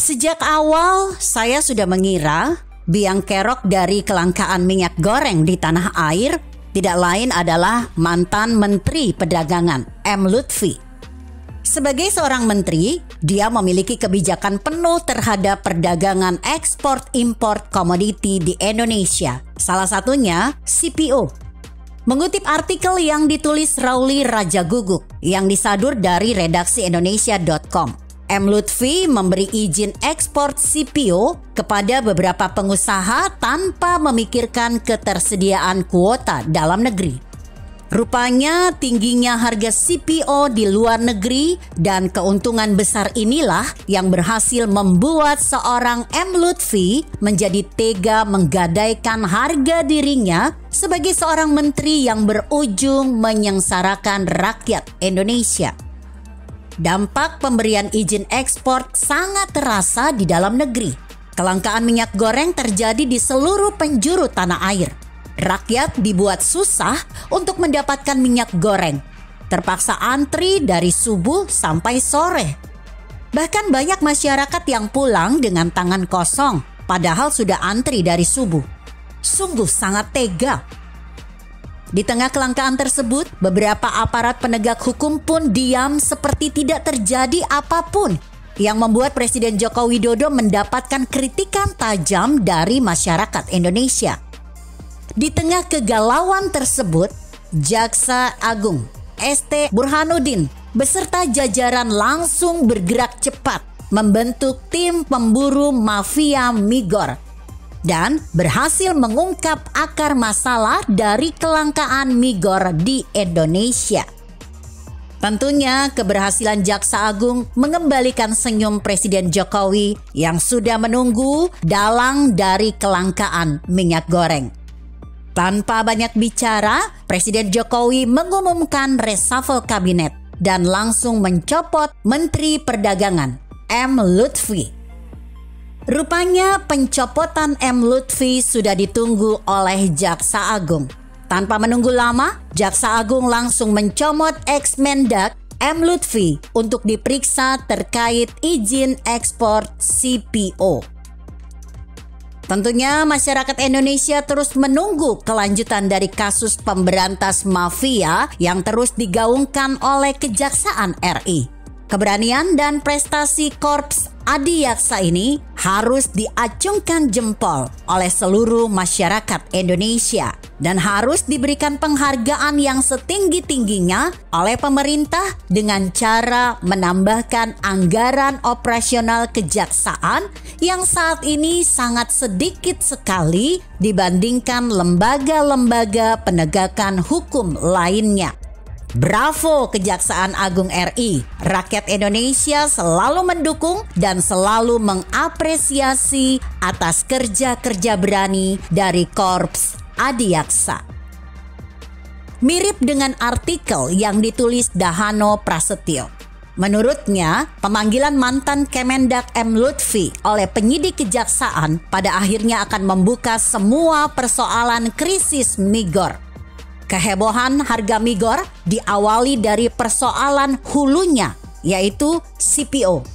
Sejak awal saya sudah mengira biang kerok dari kelangkaan minyak goreng di tanah air tidak lain adalah mantan Menteri Perdagangan M. Lutfi. Sebagai seorang menteri, dia memiliki kebijakan penuh terhadap perdagangan ekspor-impor komoditi di Indonesia. Salah satunya CPO. Mengutip artikel yang ditulis Rauli Rajaguguk yang disadur dari redaksi Indonesia.com. M. Lutfi memberi izin ekspor CPO kepada beberapa pengusaha tanpa memikirkan ketersediaan kuota dalam negeri. Rupanya tingginya harga CPO di luar negeri dan keuntungan besar inilah yang berhasil membuat seorang M. Lutfi menjadi tega menggadaikan harga dirinya sebagai seorang menteri yang berujung menyengsarakan rakyat Indonesia. Dampak pemberian izin ekspor sangat terasa di dalam negeri. Kelangkaan minyak goreng terjadi di seluruh penjuru tanah air. Rakyat dibuat susah untuk mendapatkan minyak goreng. Terpaksa antri dari subuh sampai sore. Bahkan banyak masyarakat yang pulang dengan tangan kosong, padahal sudah antri dari subuh. Sungguh sangat tega. Di tengah kelangkaan tersebut, beberapa aparat penegak hukum pun diam seperti tidak terjadi apapun, yang membuat Presiden Joko Widodo mendapatkan kritikan tajam dari masyarakat Indonesia. Di tengah kegalauan tersebut, Jaksa Agung ST Burhanuddin beserta jajaran langsung bergerak cepat membentuk tim pemburu mafia Migor dan berhasil mengungkap akar masalah dari kelangkaan Migor di Indonesia. Tentunya keberhasilan Jaksa Agung mengembalikan senyum Presiden Jokowi yang sudah menunggu dalang dari kelangkaan minyak goreng. Tanpa banyak bicara, Presiden Jokowi mengumumkan reshuffle kabinet dan langsung mencopot Menteri Perdagangan M. Lutfi. Rupanya pencopotan M. Lutfi sudah ditunggu oleh Jaksa Agung. Tanpa menunggu lama, Jaksa Agung langsung mencomot ex-Mendak M. Lutfi untuk diperiksa terkait izin ekspor CPO. Tentunya masyarakat Indonesia terus menunggu kelanjutan dari kasus pemberantas mafia yang terus digaungkan oleh Kejaksaan RI. Keberanian dan prestasi Korps Adiaksa ini harus diacungkan jempol oleh seluruh masyarakat Indonesia dan harus diberikan penghargaan yang setinggi-tingginya oleh pemerintah dengan cara menambahkan anggaran operasional kejaksaan yang saat ini sangat sedikit sekali dibandingkan lembaga-lembaga penegakan hukum lainnya. Bravo Kejaksaan Agung RI. Rakyat Indonesia selalu mendukung dan selalu mengapresiasi atas kerja-kerja berani dari Korps Adiaksa. Mirip dengan artikel yang ditulis Dahano Prasetyo. Menurutnya, pemanggilan mantan Kemendak M. Lutfi oleh penyidik kejaksaan pada akhirnya akan membuka semua persoalan krisis Migor. Kehebohan harga Migor diawali dari persoalan hulunya, yaitu CPO.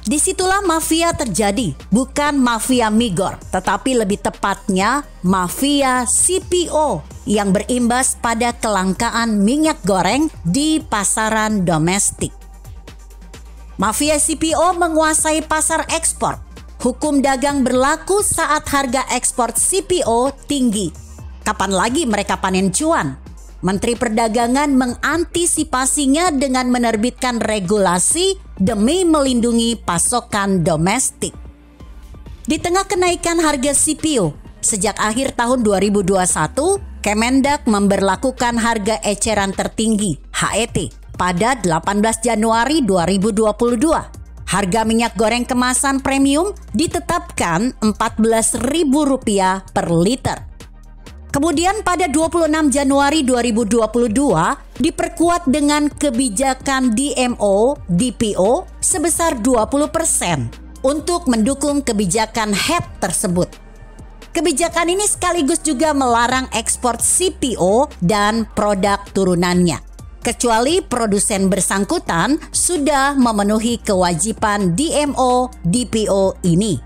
Disitulah mafia terjadi, bukan mafia Migor, tetapi lebih tepatnya mafia CPO yang berimbas pada kelangkaan minyak goreng di pasaran domestik. Mafia CPO menguasai pasar ekspor. Hukum dagang berlaku saat harga ekspor CPO tinggi. Kapan lagi mereka panen cuan? Menteri Perdagangan mengantisipasinya dengan menerbitkan regulasi demi melindungi pasokan domestik. Di tengah kenaikan harga CPO, sejak akhir tahun 2021, Kemendak memberlakukan harga eceran tertinggi (HET) pada 18 Januari 2022. Harga minyak goreng kemasan premium ditetapkan Rp14.000 per liter. Kemudian pada 26 Januari 2022 diperkuat dengan kebijakan DMO, DPO sebesar 20% untuk mendukung kebijakan HET tersebut. Kebijakan ini sekaligus juga melarang ekspor CPO dan produk turunannya. kecuali produsen bersangkutan sudah memenuhi kewajiban DMO DPO ini.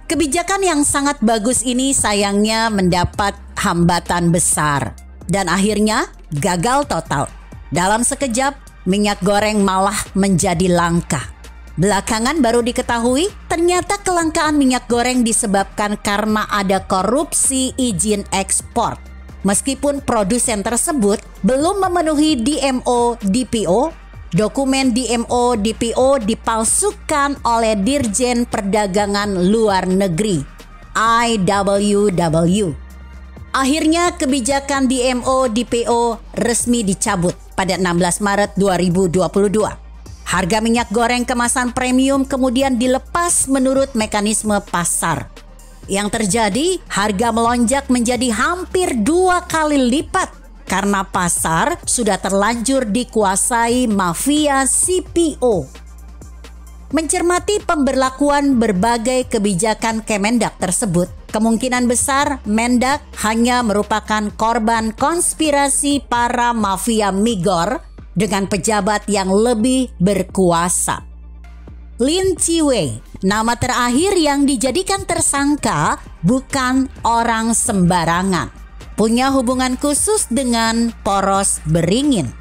Kebijakan yang sangat bagus ini sayangnya mendapat hambatan besar dan akhirnya gagal total. Dalam sekejap, minyak goreng malah menjadi langka. Belakangan baru diketahui ternyata kelangkaan minyak goreng disebabkan karena ada korupsi izin ekspor. Meskipun produsen tersebut belum memenuhi DMO DPO, dokumen DMO DPO dipalsukan oleh Dirjen Perdagangan Luar Negeri (IWW). Akhirnya kebijakan DMO DPO resmi dicabut pada 16 Maret 2022. Harga minyak goreng kemasan premium kemudian dilepas menurut mekanisme pasar. Yang terjadi, harga melonjak menjadi hampir 2 kali lipat karena pasar sudah terlanjur dikuasai mafia CPO. Mencermati pemberlakuan berbagai kebijakan Kemendak tersebut, kemungkinan besar Mendak hanya merupakan korban konspirasi para mafia migor dengan pejabat yang lebih berkuasa. Lin Chiwe, nama terakhir yang dijadikan tersangka, bukan orang sembarangan. Punya hubungan khusus dengan poros beringin.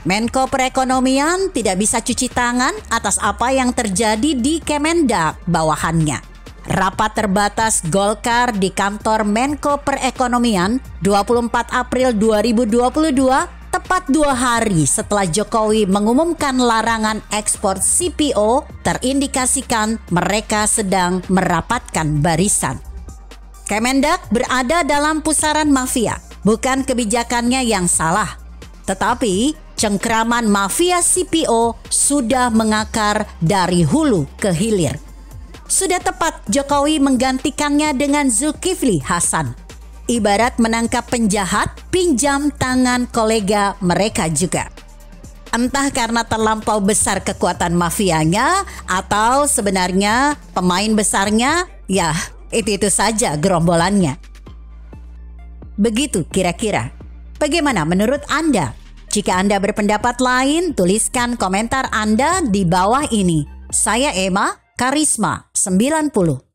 Menko Perekonomian tidak bisa cuci tangan atas apa yang terjadi di Kemendak bawahannya. Rapat terbatas Golkar di kantor Menko Perekonomian 24 April 2022 tepat 2 hari setelah Jokowi mengumumkan larangan ekspor CPO, terindikasikan mereka sedang merapatkan barisan. Kemendak berada dalam pusaran mafia, bukan kebijakannya yang salah. Tetapi cengkraman mafia CPO sudah mengakar dari hulu ke hilir. Sudah tepat Jokowi menggantikannya dengan Zulkifli Hasan. Ibarat menangkap penjahat, pinjam tangan kolega mereka juga. Entah karena terlampau besar kekuatan mafianya atau sebenarnya pemain besarnya, ya itu saja gerombolannya. Begitu kira-kira. Bagaimana menurut Anda? Jika Anda berpendapat lain, tuliskan komentar Anda di bawah ini. Saya Emma, Karisma 90.